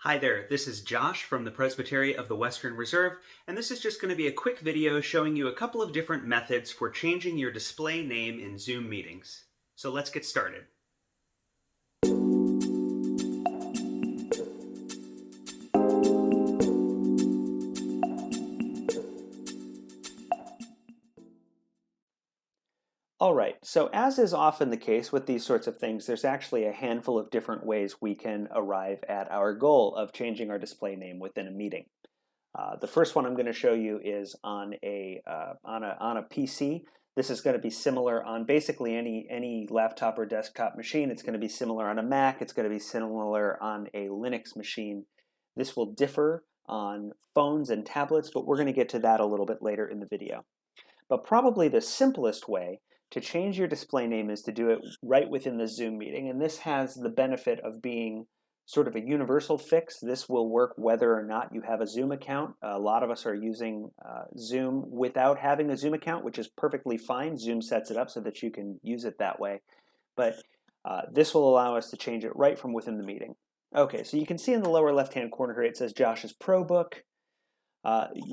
Hi there, this is Josh from the Presbytery of the Western Reserve, and this is just going to be a quick video showing you a couple of different methods for changing your display name in Zoom meetings. So let's get started. All right, so as is often the case with these sorts of things, there's actually a handful of different ways we can arrive at our goal of changing our display name within a meeting. The first one I'm going to show you is on a PC. This is going to be similar on basically any laptop or desktop machine. It's going to be similar on a Mac. It's going to be similar on a Linux machine. This will differ on phones and tablets, but we're going to get to that a little bit later in the video. But probably the simplest way to change your display name is to do it right within the Zoom meeting. And this has the benefit of being sort of a universal fix. This will work whether or not you have a Zoom account. A lot of us are using Zoom without having a Zoom account, which is perfectly fine. Zoom sets it up so that you can use it that way. But this will allow us to change it right from within the meeting. Okay, so you can see in the lower left-hand corner here, it says Josh's ProBook.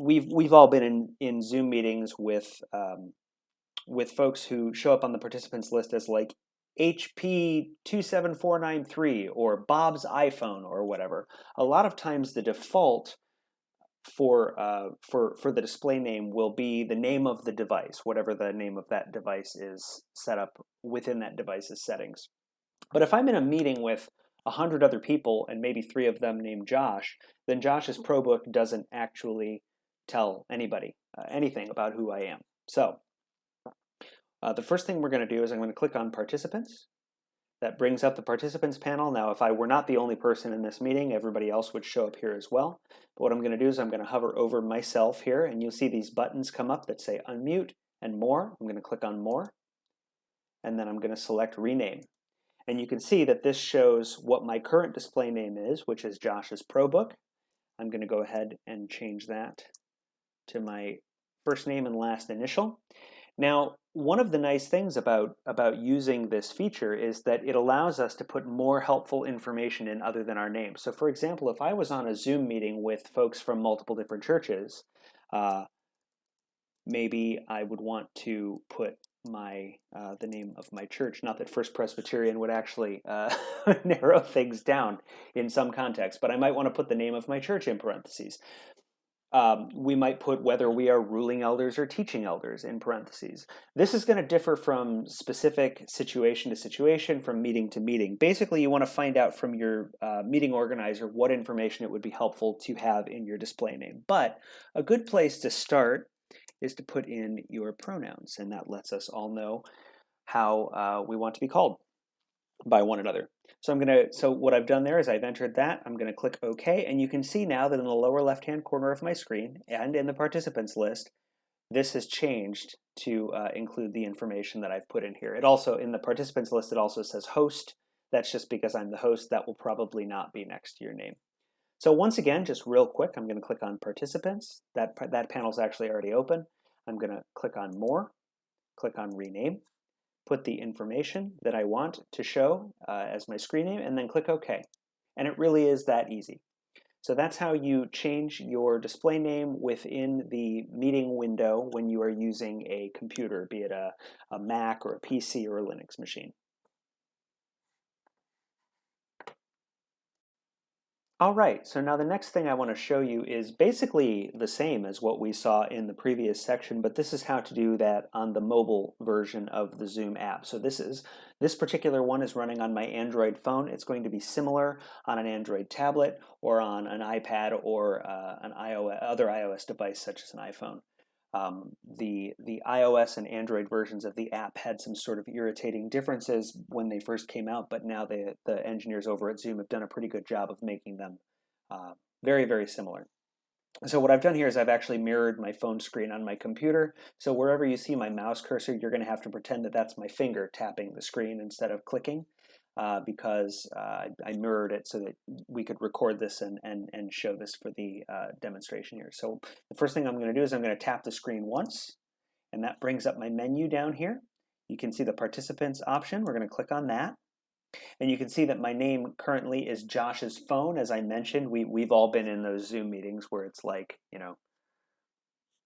We've all been in Zoom meetings with folks who show up on the participants list as like HP 27493 or Bob's iPhone or whatever. A lot of times the default for the display name will be the name of the device, whatever the name of that device is set up within that device's settings. But if I'm in a meeting with 100 other people and maybe 3 of them named Josh, then Josh's ProBook doesn't actually tell anybody anything about who I am. So the first thing we're going to do is I'm going to click on Participants. That brings up the Participants panel. Now, if I were not the only person in this meeting, everybody else would show up here as well. But what I'm going to do is I'm going to hover over myself here, and you'll see these buttons come up that say Unmute and More. I'm going to click on More, and then I'm going to select Rename. And you can see that this shows what my current display name is, which is Josh's ProBook. I'm going to go ahead and change that to my first name and last initial. Now, one of the nice things about using this feature is that it allows us to put more helpful information in other than our name. So for example, if I was on a Zoom meeting with folks from multiple different churches, maybe I would want to put the name of my church. Not that First Presbyterian would actually narrow things down in some context, but I might want to put the name of my church in parentheses. We might put whether we are ruling elders or teaching elders in parentheses. This is going to differ from specific situation to situation, from meeting to meeting. Basically, you want to find out from your meeting organizer what information it would be helpful to have in your display name. But a good place to start is to put in your pronouns, and that lets us all know how we want to be called by one another. So what I've done there is I've entered that. I'm going to click OK, and you can see now that in the lower left-hand corner of my screen and in the participants list, this has changed to include the information that I've put in here. It also, in the participants list, it also says host. That's just because I'm the host. That will probably not be next to your name. So once again, just real quick, I'm going to click on participants. That panel's actually already open. I'm going to click on more, click on rename, put the information that I want to show as my screen name, and then click OK. And it really is that easy. So that's how you change your display name within the meeting window when you are using a computer, be it a Mac or a PC or a Linux machine. All right, so now the next thing I want to show you is basically the same as what we saw in the previous section, but this is how to do that on the mobile version of the Zoom app. So this particular one is running on my Android phone. It's going to be similar on an Android tablet or on an iPad or an other iOS device such as an iPhone. The iOS and Android versions of the app had some sort of irritating differences when they first came out, but now the engineers over at Zoom have done a pretty good job of making them very, very similar. So what I've done here is I've actually mirrored my phone screen on my computer. So wherever you see my mouse cursor, you're going to have to pretend that that's my finger tapping the screen instead of clicking, because I mirrored it so that we could record this and show this for the demonstration here. So the first thing I'm going to do is I'm going to tap the screen once, and that brings up my menu down here. You can see the participants option. We're going to click on that. And you can see that my name currently is Josh's phone. As I mentioned, we've all been in those Zoom meetings where it's like,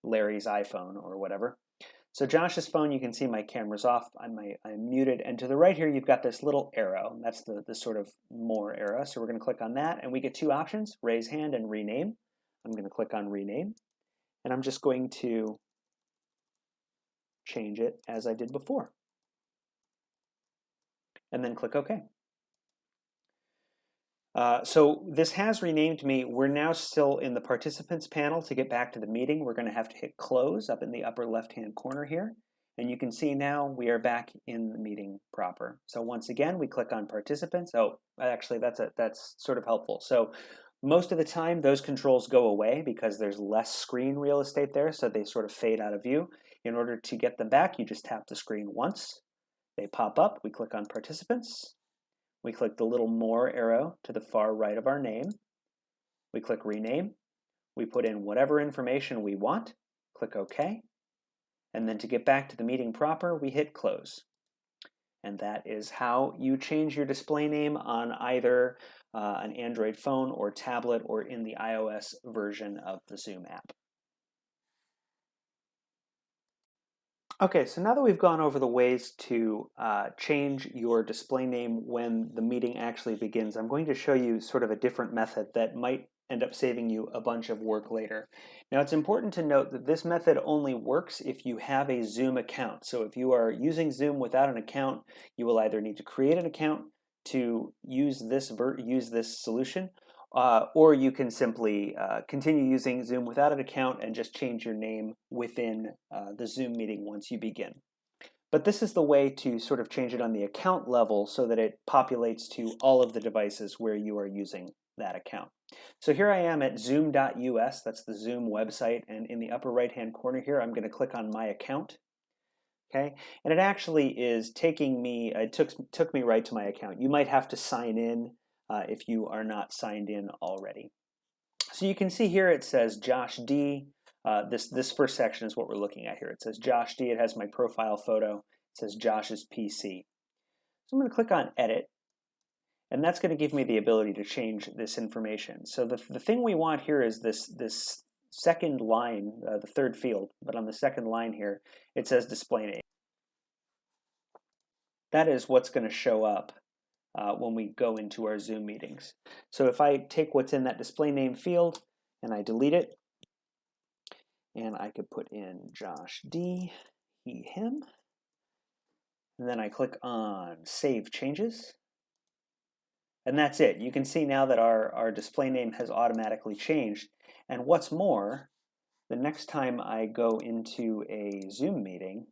Larry's iPhone or whatever. So Josh's phone, you can see my camera's off, I'm muted, and to the right here you've got this little arrow. That's the sort of more arrow. So we're going to click on that, and we get two options, raise hand and rename. I'm going to click on rename, and I'm just going to change it as I did before. And then click OK. So this has renamed me. We're now still in the participants panel. To get back to the meeting, we're going to have to hit close up in the upper left-hand corner here. And you can see now we are back in the meeting proper. So once again, we click on participants. Oh, actually, that's sort of helpful. So most of the time, those controls go away because there's less screen real estate there, so they sort of fade out of view. In order to get them back, you just tap the screen once. They pop up. We click on participants. We click the little more arrow to the far right of our name. We click rename. We put in whatever information we want. Click OK. And then to get back to the meeting proper, we hit close. And that is how you change your display name on either an Android phone or tablet or in the iOS version of the Zoom app. Okay, so now that we've gone over the ways to change your display name when the meeting actually begins, I'm going to show you sort of a different method that might end up saving you a bunch of work later. Now, it's important to note that this method only works if you have a Zoom account. So if you are using Zoom without an account, you will either need to create an account to use this solution, or you can simply continue using Zoom without an account and just change your name within the Zoom meeting once you begin. But this is the way to sort of change it on the account level so that it populates to all of the devices where you are using that account. So here I am at zoom.us, that's the Zoom website, and in the upper right-hand corner here, I'm going to click on My Account. Okay, and it actually is taking me, it took me right to my account. You might have to sign in if you are not signed in already. So you can see here it says Josh D. This first section is what we're looking at here. It says Josh D. It has my profile photo. It says Josh's PC. So I'm going to click on Edit, and that's going to give me the ability to change this information. So the thing we want here is this second line, the third field, but on the second line here, it says display name. That is what's going to show up when we go into our Zoom meetings. So if I take what's in that display name field and I delete it, and I could put in Josh D, he, him, and then I click on Save Changes, and that's it. You can see now that our display name has automatically changed, and what's more, the next time I go into a Zoom meeting,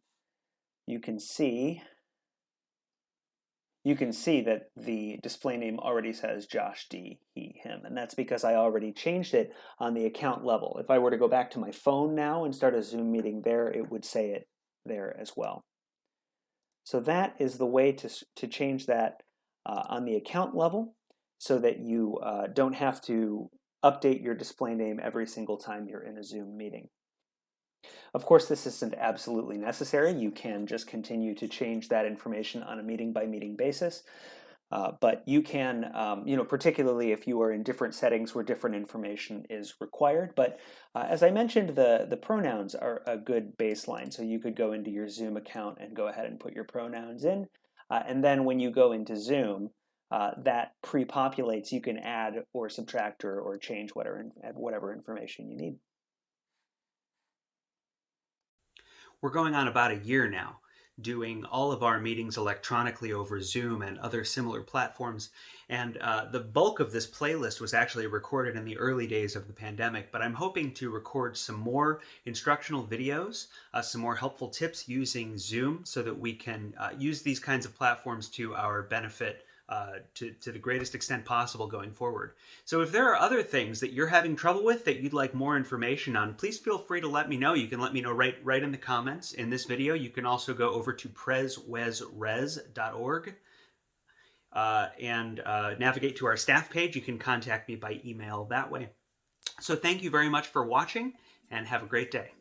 you can see that the display name already says Josh D, he, him, and that's because I already changed it on the account level. If I were to go back to my phone now and start a Zoom meeting there, it would say it there as well. So that is the way to change that on the account level so that you don't have to update your display name every single time you're in a Zoom meeting. Of course, this isn't absolutely necessary. You can just continue to change that information on a meeting-by-meeting basis. But you can, particularly if you are in different settings where different information is required. But as I mentioned, the pronouns are a good baseline. So you could go into your Zoom account and go ahead and put your pronouns in. And then when you go into Zoom, that pre-populates. You can add or subtract or change whatever information you need. We're going on about a year now, doing all of our meetings electronically over Zoom and other similar platforms. And the bulk of this playlist was actually recorded in the early days of the pandemic, but I'm hoping to record some more instructional videos, some more helpful tips using Zoom so that we can use these kinds of platforms to our benefit to the greatest extent possible going forward. So if there are other things that you're having trouble with that you'd like more information on, please feel free to let me know. You can let me know right in the comments in this video. You can also go over to preswesres.org and navigate to our staff page. You can contact me by email that way. So thank you very much for watching, and have a great day.